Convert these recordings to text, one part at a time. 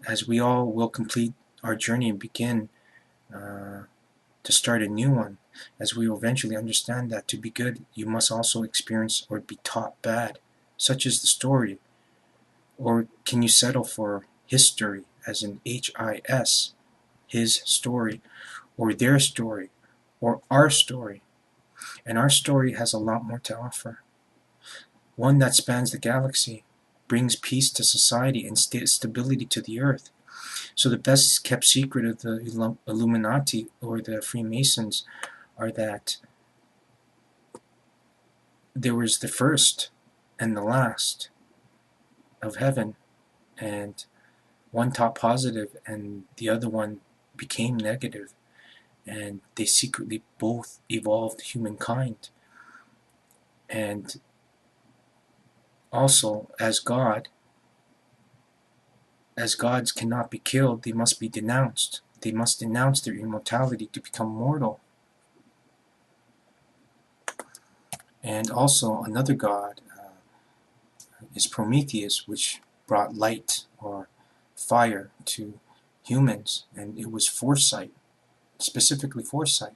as we all will complete our journey and begin to start a new one, as we will eventually understand that to be good, you must also experience or be taught bad. Such is the story. Or can you settle for history, as in HIS, his story, or their story, or our story? And our story has a lot more to offer. One that spans the galaxy, brings peace to society and stability to the earth. So the best kept secret of the Illuminati or the Freemasons are that there was the first and the last of heaven, and one taught positive and the other one became negative, and they secretly both evolved humankind. And also, as gods cannot be killed, they must be denounced. They must denounce their immortality to become mortal. And also, another god is Prometheus, which brought light or fire to humans, and it was foresight, specifically foresight.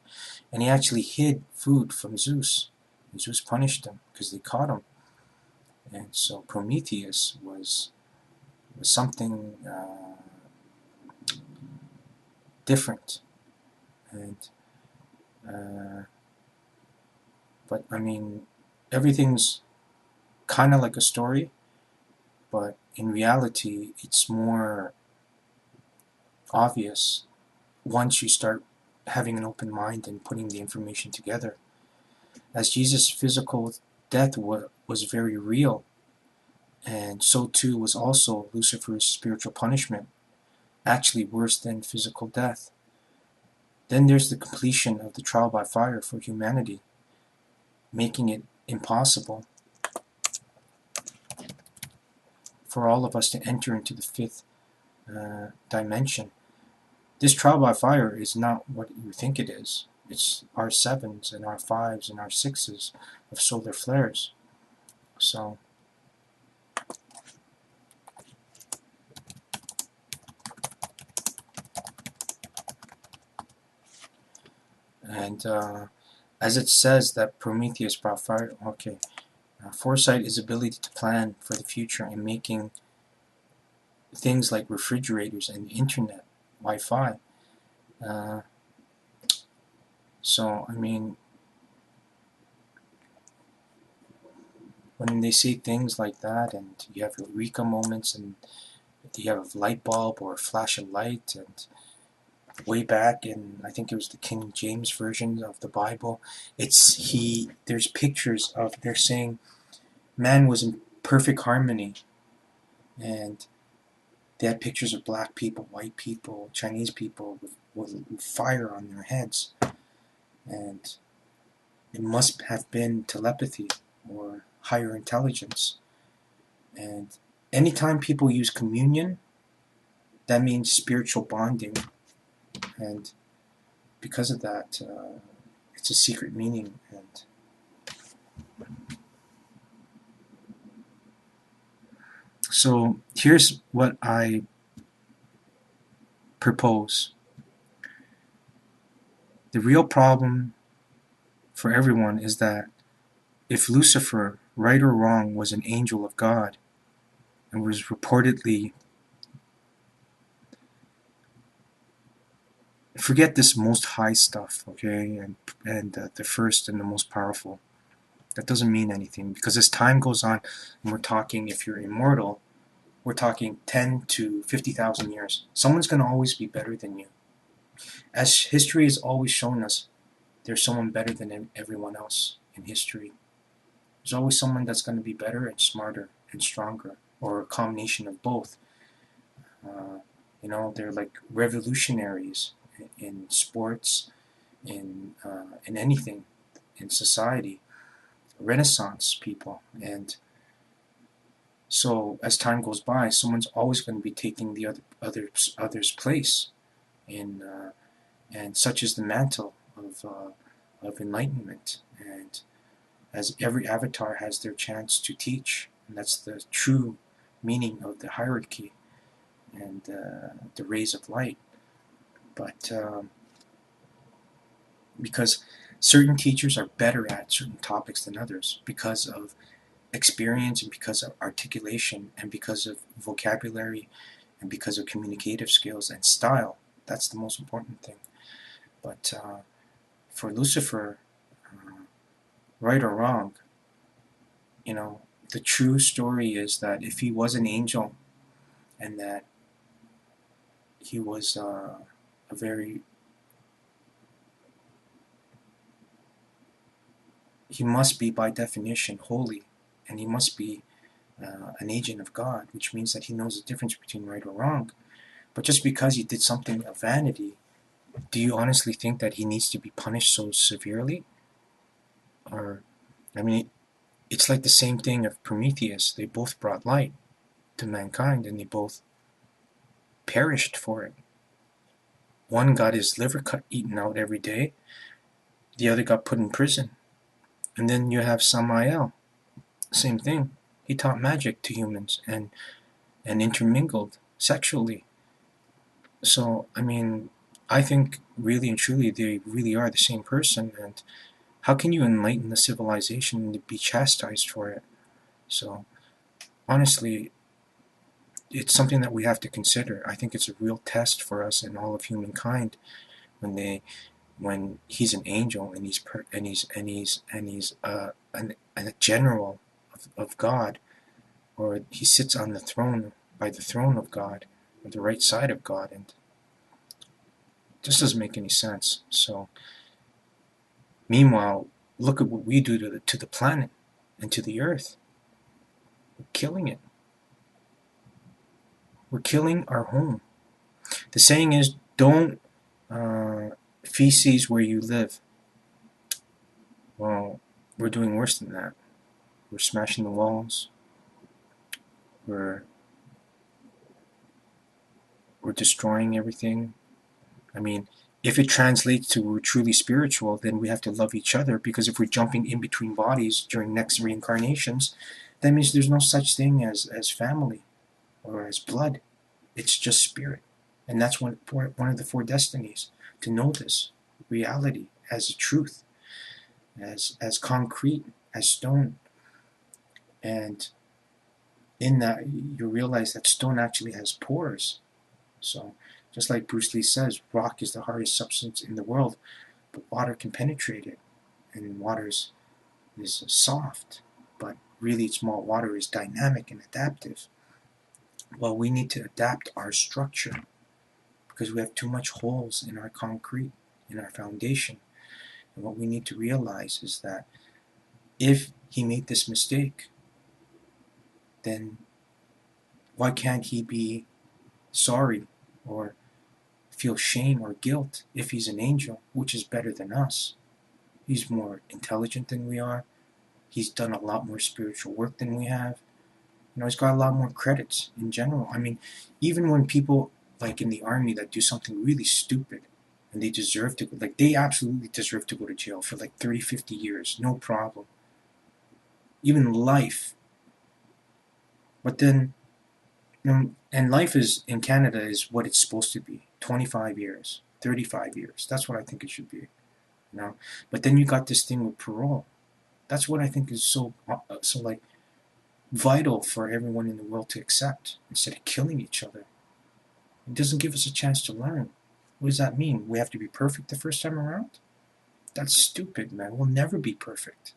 And he actually hid food from Zeus. And Zeus punished him because they caught him. And so Prometheus was something different. And but I mean, everything's kind of like a story, but in reality, it's more obvious once you start having an open mind and putting the information together. As Jesus' physical death was very real, and so too was also Lucifer's spiritual punishment, actually worse than physical death. Then there's the completion of the trial by fire for humanity, making it impossible for all of us to enter into the fifth dimension. This trial by fire is not what you think it is. It's our 7s and our 5s and our 6s of solar flares. So, and as it says that Prometheus brought fire, okay, foresight is ability to plan for the future and making things like refrigerators and internet, Wi-Fi. So, I mean, when they say things like that, and you have eureka moments, and you have a light bulb or a flash of light, and way back in, I think it was the King James version of the Bible, there's pictures of, they're saying man was in perfect harmony, and they had pictures of black people, white people, Chinese people with fire on their heads, and it must have been telepathy or higher intelligence. And anytime people use communion, that means spiritual bonding, and because of that, it's a secret meaning. And so here's what I propose. The real problem for everyone is that if Lucifer, right or wrong, was an angel of God and was reportedly, forget this most high stuff, okay, and the first and the most powerful. That doesn't mean anything, because as time goes on, and we're talking, if you're immortal, we're talking 10 to 50,000 years. Someone's going to always be better than you. As history has always shown us, there's someone better than everyone else in history. There's always someone that's going to be better and smarter and stronger, or a combination of both. You know, they're like revolutionaries in sports, in anything, in society, Renaissance people. And so as time goes by, someone's always going to be taking the other's place, in and such is the mantle of enlightenment. And as every avatar has their chance to teach, and that's the true meaning of the hierarchy. and the rays of light. But because certain teachers are better at certain topics than others because of experience and because of articulation and because of vocabulary and because of communicative skills and style. That's the most important thing. But for Lucifer, right or wrong, you know, the true story is that if he was an angel and that he was a very, he must be by definition holy, and he must be an agent of God, which means that he knows the difference between right or wrong. But just because he did something of vanity, do you honestly think that he needs to be punished so severely? Or, I mean, it's like the same thing of Prometheus. They both brought light to mankind, and they both perished for it. One got his liver eaten out every day. The other got put in prison. And then you have Samael. Same thing. He taught magic to humans and intermingled sexually. So, I mean, I think really and truly they really are the same person. And how can you enlighten the civilization and be chastised for it? So, honestly, it's something that we have to consider. I think it's a real test for us and all of humankind when he's an angel and he's a general of God, or he sits on the throne by the throne of God, or the right side of God, and it just doesn't make any sense. So, meanwhile, look at what we do to the planet and to the earth. We're killing it. We're killing our home. The saying is, don't feces where you live. Well, we're doing worse than that. We're smashing the walls. We're destroying everything. I mean, if it translates to we're truly spiritual, then we have to love each other, because if we're jumping in between bodies during next reincarnations, that means there's no such thing as family or as blood. It's just spirit. And that's one of the four destinies, to know this reality as a truth, as concrete, as stone. And in that, you realize that stone actually has pores. So, just like Bruce Lee says, rock is the hardest substance in the world, but water can penetrate it. And water is soft, but really small water is dynamic and adaptive. Well, we need to adapt our structure because we have too much holes in our concrete, in our foundation. And what we need to realize is that if he made this mistake, then why can't he be sorry or feel shame or guilt if he's an angel, which is better than us? He's more intelligent than we are. He's done a lot more spiritual work than we have. You know, he's got a lot more credits in general. I mean, even when people like in the army that do something really stupid and they deserve to, like, they absolutely deserve to go to jail for like 30, 50 years, no problem. Even life. But then, you know, and life is in Canada is what it's supposed to be, 25 years, 35 years. That's what I think it should be. You know, but then you got this thing with parole. That's what I think is so like vital for everyone in the world to accept instead of killing each other. It doesn't give us a chance to learn. What does that mean? We have to be perfect the first time around? That's stupid, man. We'll never be perfect.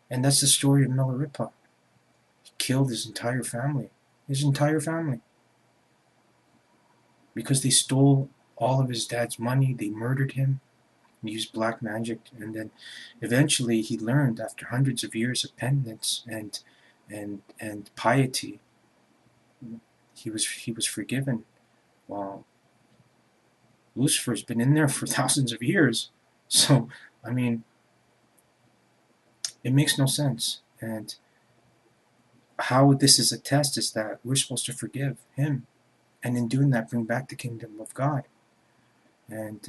And that's the story of Milarepa. He killed his entire family. His entire family. Because they stole all of his dad's money. They murdered him. Used black magic. And then eventually he learned, after hundreds of years of penance and piety, he was forgiven. Well, Lucifer's been in there for thousands of years. So, I mean, it makes no sense. And how this is a test is that we're supposed to forgive him. And in doing that, bring back the kingdom of God. And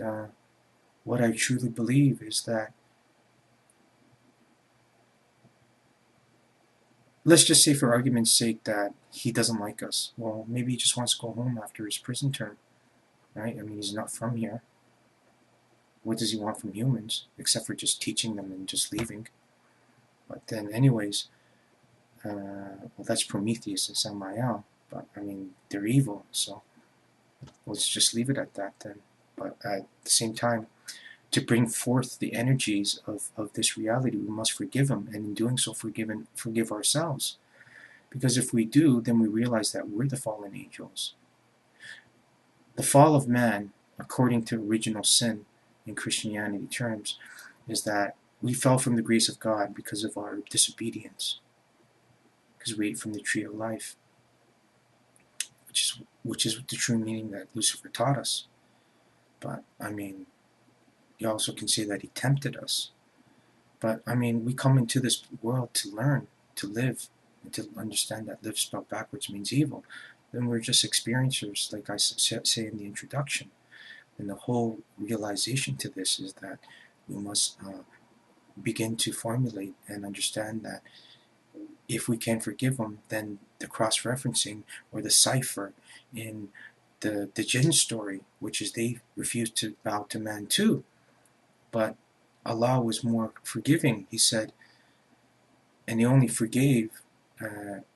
what I truly believe is that, let's just say for argument's sake that he doesn't like us. Well, maybe he just wants to go home after his prison term, right? I mean, he's not from here. What does he want from humans, except for just teaching them and just leaving? But then, anyways, well, that's Prometheus and Samael. But I mean, they're evil, so let's just leave it at that then. But at the same time, to bring forth the energies of this reality, we must forgive them, and in doing so, forgive ourselves. Because if we do, then we realize that we're the fallen angels. The fall of man, according to original sin in Christianity terms, is that we fell from the grace of God because of our disobedience, because we ate from the tree of life, which is the true meaning that Lucifer taught us. But I mean, you also can say that he tempted us. But I mean, we come into this world to learn, to live, and to understand that live spelled backwards means evil. Then we're just experiencers, like I say in the introduction. And the whole realization to this is that we must begin to formulate and understand that if we can forgive them, then the cross-referencing or the cipher in the jinn story, which is they refused to bow to man too, but Allah was more forgiving. He said, and he only forgave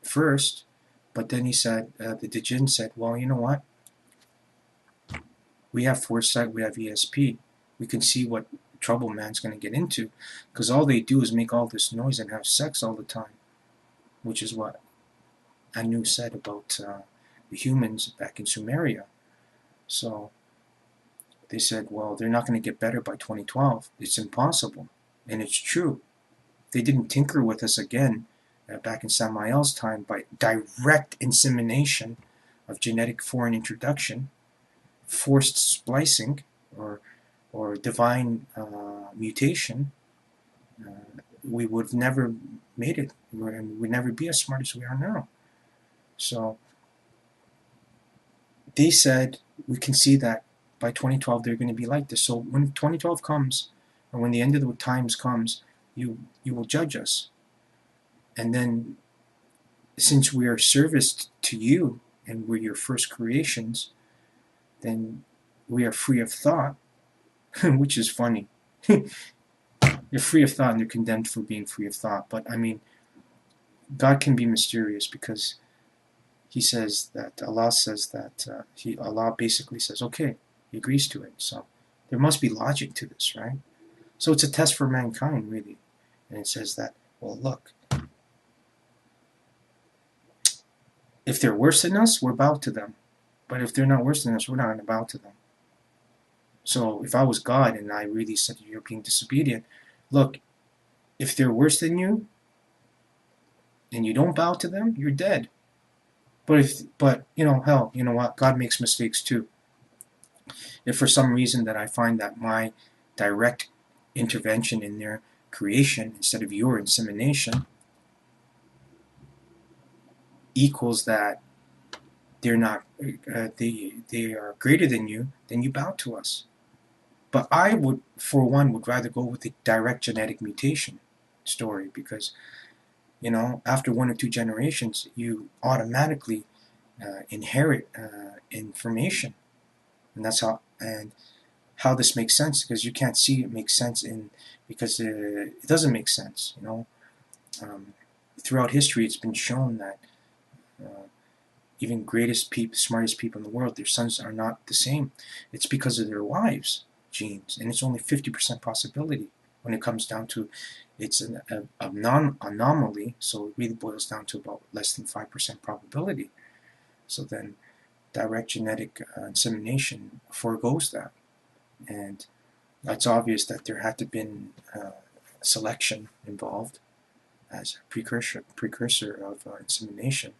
first, but then he said, the jinn said, well, you know what? We have foresight, we have ESP. We can see what trouble man's going to get into, because all they do is make all this noise and have sex all the time, which is what Anu said about the humans back in Sumeria. So they said, well, they're not going to get better by 2012. It's impossible. And it's true. They didn't tinker with us again back in Samael's time by direct insemination of genetic foreign introduction, forced splicing, or divine mutation. We would have never made it. We'd never be as smart as we are now. So they said, we can see that by 2012 they're going to be like this. So when 2012 comes, or when the end of the times comes, you will judge us. And then, since we are serviced to you, and we're your first creations, then we are free of thought, which is funny. They're free of thought and they're condemned for being free of thought. But I mean, God can be mysterious, because he says that, Allah says that, Allah basically says, okay, he agrees to it. So there must be logic to this, right? So it's a test for mankind, really. And it says that, well, look, if they're worse than us, we're bow to them. But if they're not worse than us, we're not going to bow to them. So if I was God and I really said you're being disobedient, look, if they're worse than you and you don't bow to them, you're dead. But you know, hell, you know what? God makes mistakes too. If for some reason that I find that my direct intervention in their creation instead of your insemination equals that they're not, they are greater than you, then you bow to us. But I would, for one, would rather go with the direct genetic mutation story, because, you know, after 1 or 2 generations, you automatically inherit information, and that's how this makes sense, because you can't see it makes sense because it doesn't make sense, you know. Throughout history, it's been shown that even greatest people, smartest people in the world, their sons are not the same. It's because of their wives' genes, and it's only 50% possibility when it comes down to it's an anomaly. So it really boils down to about less than 5% probability. So then, direct genetic insemination foregoes that, and it's obvious that there had to have been selection involved as a precursor of insemination.